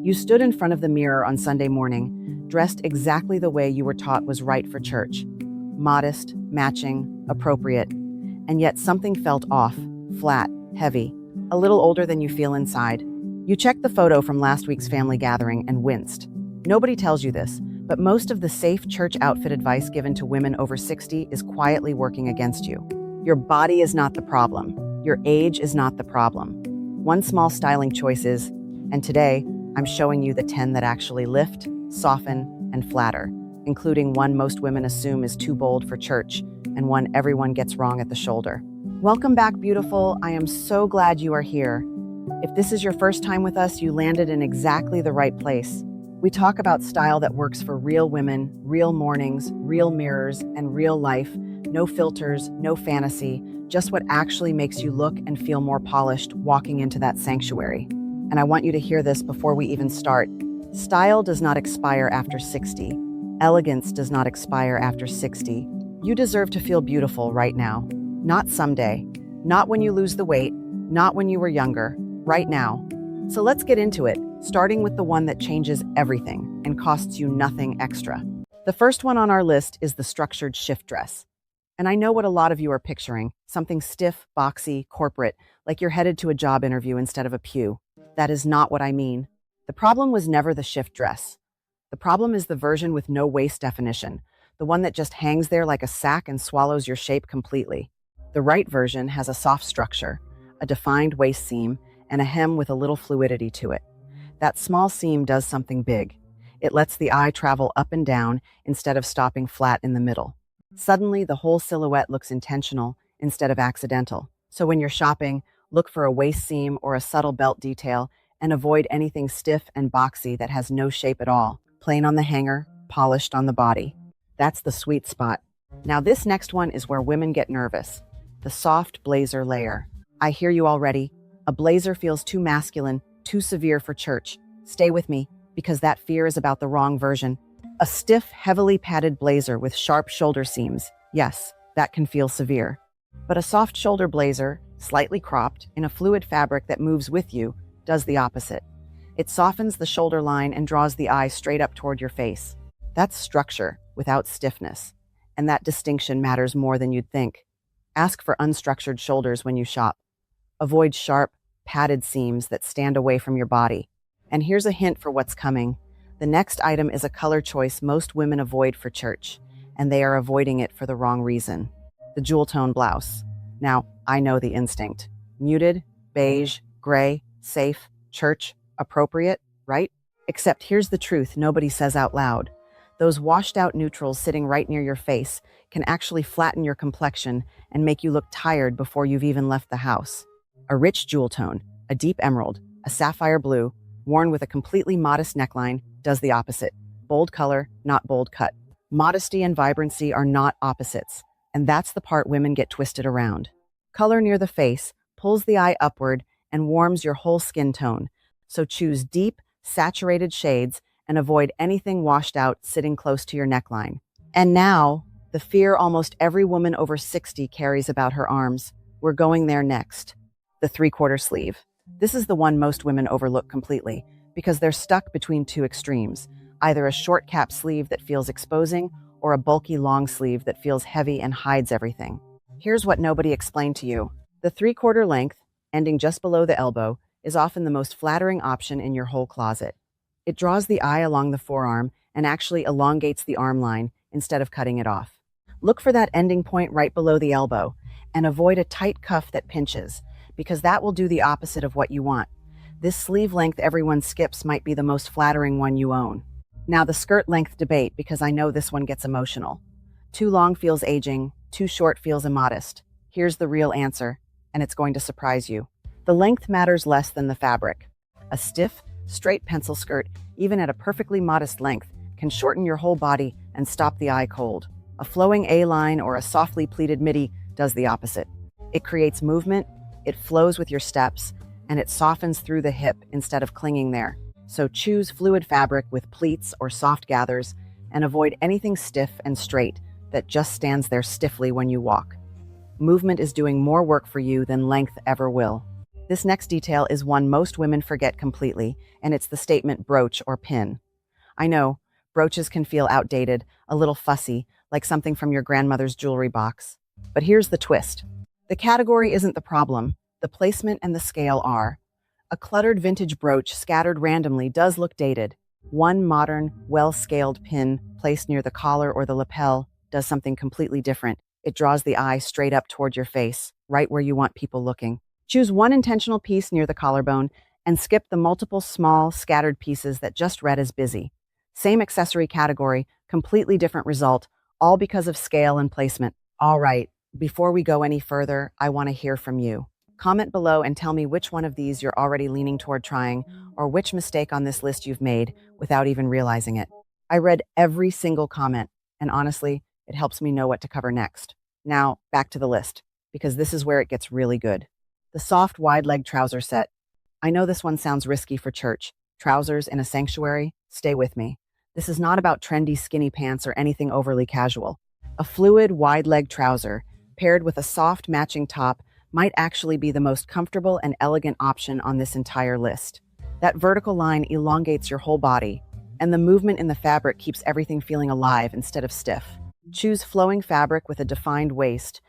You stood in front of the mirror on Sunday morning, dressed exactly the way you were taught was right for church. Modest, matching, appropriate. And yet something felt off, flat, heavy, a little older than you feel inside. You checked the photo from last week's family gathering and winced. Nobody tells you this, but most of the safe church outfit advice given to women over 60 is quietly working against you. Your body is not the problem. Your age is not the problem. One small styling choice is, and today, I'm showing you the 10 that actually lift, soften, and flatter, including one most women assume is too bold for church, and one everyone gets wrong at the shoulder. Welcome back, beautiful. I am so glad you are here. If this is your first time with us, you landed in exactly the right place. We talk about style that works for real women, real mornings, real mirrors, and real life. No filters, no fantasy, just what actually makes you look and feel more polished walking into that sanctuary. And I want you to hear this before we even start. Style does not expire after 60. Elegance does not expire after 60. You deserve to feel beautiful right now. Not someday. Not when you lose the weight. Not when you were younger. Right now. So let's get into it, starting with the one that changes everything and costs you nothing extra. The first one on our list is the structured shift dress. And I know what a lot of you are picturing, something stiff, boxy, corporate, like you're headed to a job interview instead of a pew. That is not what I mean. The problem was never the shift dress. The problem is the version with no waist definition, the one that just hangs there like a sack and swallows your shape completely. The right version has a soft structure, a defined waist seam, and a hem with a little fluidity to it. That small seam does something big. It lets the eye travel up and down instead of stopping flat in the middle. Suddenly, the whole silhouette looks intentional instead of accidental. So when you're shopping, look for a waist seam or a subtle belt detail and avoid anything stiff and boxy that has no shape at all. Plain on the hanger, polished on the body. That's the sweet spot. Now this next one is where women get nervous. The soft blazer layer. I hear you already. A blazer feels too masculine, too severe for church. Stay with me, because that fear is about the wrong version. A stiff, heavily padded blazer with sharp shoulder seams. Yes, that can feel severe. But a soft shoulder blazer, slightly cropped, in a fluid fabric that moves with you, does the opposite. It softens the shoulder line and draws the eye straight up toward your face. That's structure without stiffness. And that distinction matters more than you'd think. Ask for unstructured shoulders when you shop. Avoid sharp, padded seams that stand away from your body. And here's a hint for what's coming. The next item is a color choice most women avoid for church, and they are avoiding it for the wrong reason. The jewel tone blouse. Now, I know the instinct. Muted, beige, gray, safe, church, appropriate, right? Except here's the truth nobody says out loud. Those washed out neutrals sitting right near your face can actually flatten your complexion and make you look tired before you've even left the house. A rich jewel tone, a deep emerald, a sapphire blue, worn with a completely modest neckline, does the opposite. Bold color, not bold cut. Modesty and vibrancy are not opposites, and that's the part women get twisted around. Color near the face pulls the eye upward and warms your whole skin tone, so choose deep, saturated shades and avoid anything washed out sitting close to your neckline. And now, the fear almost every woman over 60 carries about her arms. We're going there next. The three-quarter sleeve. This is the one most women overlook completely because they're stuck between two extremes, either a short cap sleeve that feels exposing or a bulky long sleeve that feels heavy and hides everything. Here's what nobody explained to you. The three-quarter length, ending just below the elbow, is often the most flattering option in your whole closet. It draws the eye along the forearm and actually elongates the arm line instead of cutting it off. Look for that ending point right below the elbow and avoid a tight cuff that pinches, because that will do the opposite of what you want. This sleeve length everyone skips might be the most flattering one you own. Now the skirt length debate, because I know this one gets emotional. Too long feels aging, too short feels immodest. Here's the real answer, and it's going to surprise you. The length matters less than the fabric. A stiff, straight pencil skirt, even at a perfectly modest length, can shorten your whole body and stop the eye cold. A flowing A-line or a softly pleated midi does the opposite. It creates movement, it flows with your steps, and it softens through the hip instead of clinging there. So choose fluid fabric with pleats or soft gathers and avoid anything stiff and straight that just stands there stiffly when you walk. Movement is doing more work for you than length ever will. This next detail is one most women forget completely, and it's the statement brooch or pin. I know, brooches can feel outdated, a little fussy, like something from your grandmother's jewelry box. But here's the twist. The category isn't the problem. The placement and the scale are. A cluttered vintage brooch scattered randomly does look dated. One modern, well-scaled pin placed near the collar or the lapel does something completely different. It draws the eye straight up toward your face, right where you want people looking. Choose one intentional piece near the collarbone and skip the multiple small, scattered pieces that just read as busy. Same accessory category, completely different result, all because of scale and placement. All right, before we go any further, I want to hear from you. Comment below and tell me which one of these you're already leaning toward trying, or which mistake on this list you've made without even realizing it. I read every single comment, and honestly, it helps me know what to cover next. Now, back to the list, because this is where it gets really good. The soft, wide-leg trouser set. I know this one sounds risky for church. Trousers in a sanctuary? Stay with me. This is not about trendy skinny pants or anything overly casual. A fluid, wide-leg trouser, paired with a soft matching top, might actually be the most comfortable and elegant option on this entire list. That vertical line elongates your whole body, and the movement in the fabric keeps everything feeling alive instead of stiff. Choose flowing fabric with a defined waist,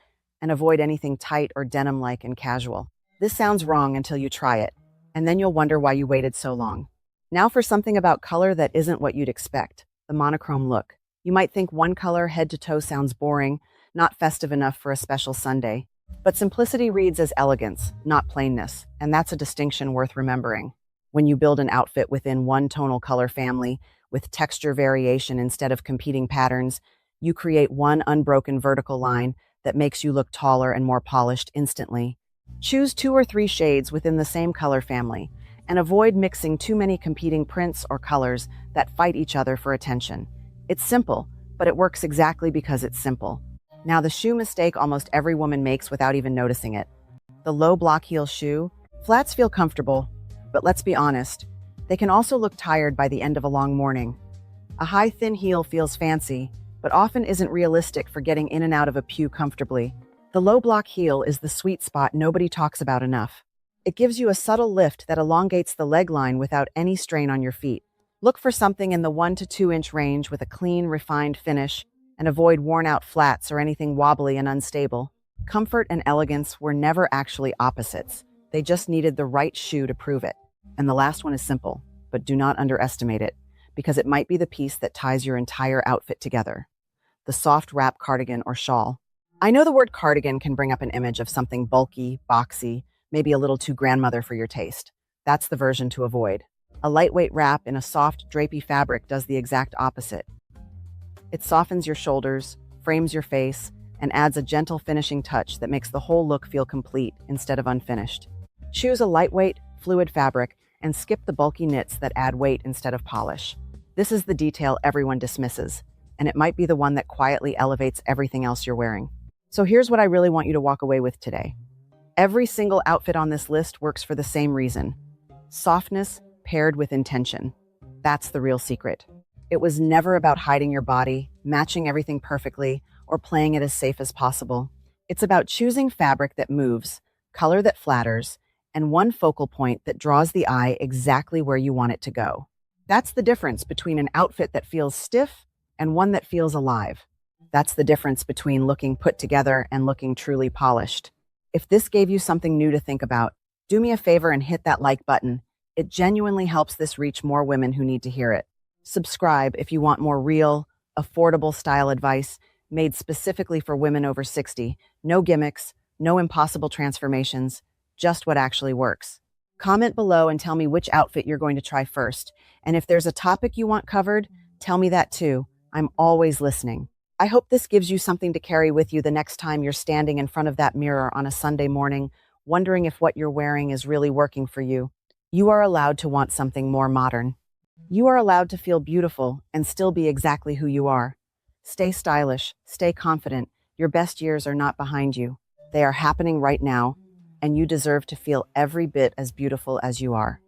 and avoid anything tight or denim-like and casual. This sounds wrong until you try it, and then you'll wonder why you waited so long. Now for something about color that isn't what you'd expect, the monochrome look. You might think one color head to toe sounds boring, not festive enough for a special Sunday. But simplicity reads as elegance, not plainness, and that's a distinction worth remembering. When you build an outfit within one tonal color family, with texture variation instead of competing patterns, you create one unbroken vertical line that makes you look taller and more polished instantly. Choose 2 or 3 shades within the same color family, and avoid mixing too many competing prints or colors that fight each other for attention. It's simple, but it works exactly because it's simple. Now, the shoe mistake almost every woman makes without even noticing it. The low block heel shoe. Flats feel comfortable, but let's be honest, they can also look tired by the end of a long morning. A high thin heel feels fancy, but often isn't realistic for getting in and out of a pew comfortably. The low block heel is the sweet spot nobody talks about enough. It gives you a subtle lift that elongates the leg line without any strain on your feet. Look for something in the 1 to 2 inch range with a clean, refined finish, and avoid worn-out flats or anything wobbly and unstable. Comfort and elegance were never actually opposites. They just needed the right shoe to prove it. And the last one is simple, but do not underestimate it, because it might be the piece that ties your entire outfit together. The soft wrap cardigan or shawl. I know the word cardigan can bring up an image of something bulky, boxy, maybe a little too grandmother for your taste. That's the version to avoid. A lightweight wrap in a soft, drapey fabric does the exact opposite. It softens your shoulders, frames your face, and adds a gentle finishing touch that makes the whole look feel complete instead of unfinished. Choose a lightweight, fluid fabric and skip the bulky knits that add weight instead of polish. This is the detail everyone dismisses, and it might be the one that quietly elevates everything else you're wearing. So here's what I really want you to walk away with today. Every single outfit on this list works for the same reason. Softness paired with intention. That's the real secret. It was never about hiding your body, matching everything perfectly, or playing it as safe as possible. It's about choosing fabric that moves, color that flatters, and one focal point that draws the eye exactly where you want it to go. That's the difference between an outfit that feels stiff and one that feels alive. That's the difference between looking put together and looking truly polished. If this gave you something new to think about, do me a favor and hit that like button. It genuinely helps this reach more women who need to hear it. Subscribe if you want more real, affordable style advice made specifically for women over 60. No gimmicks, no impossible transformations, just what actually works. Comment below and tell me which outfit you're going to try first. And if there's a topic you want covered, tell me that too. I'm always listening. I hope this gives you something to carry with you the next time you're standing in front of that mirror on a Sunday morning, wondering if what you're wearing is really working for you. You are allowed to want something more modern. You are allowed to feel beautiful and still be exactly who you are. Stay stylish, stay confident. Your best years are not behind you. They are happening right now, and you deserve to feel every bit as beautiful as you are.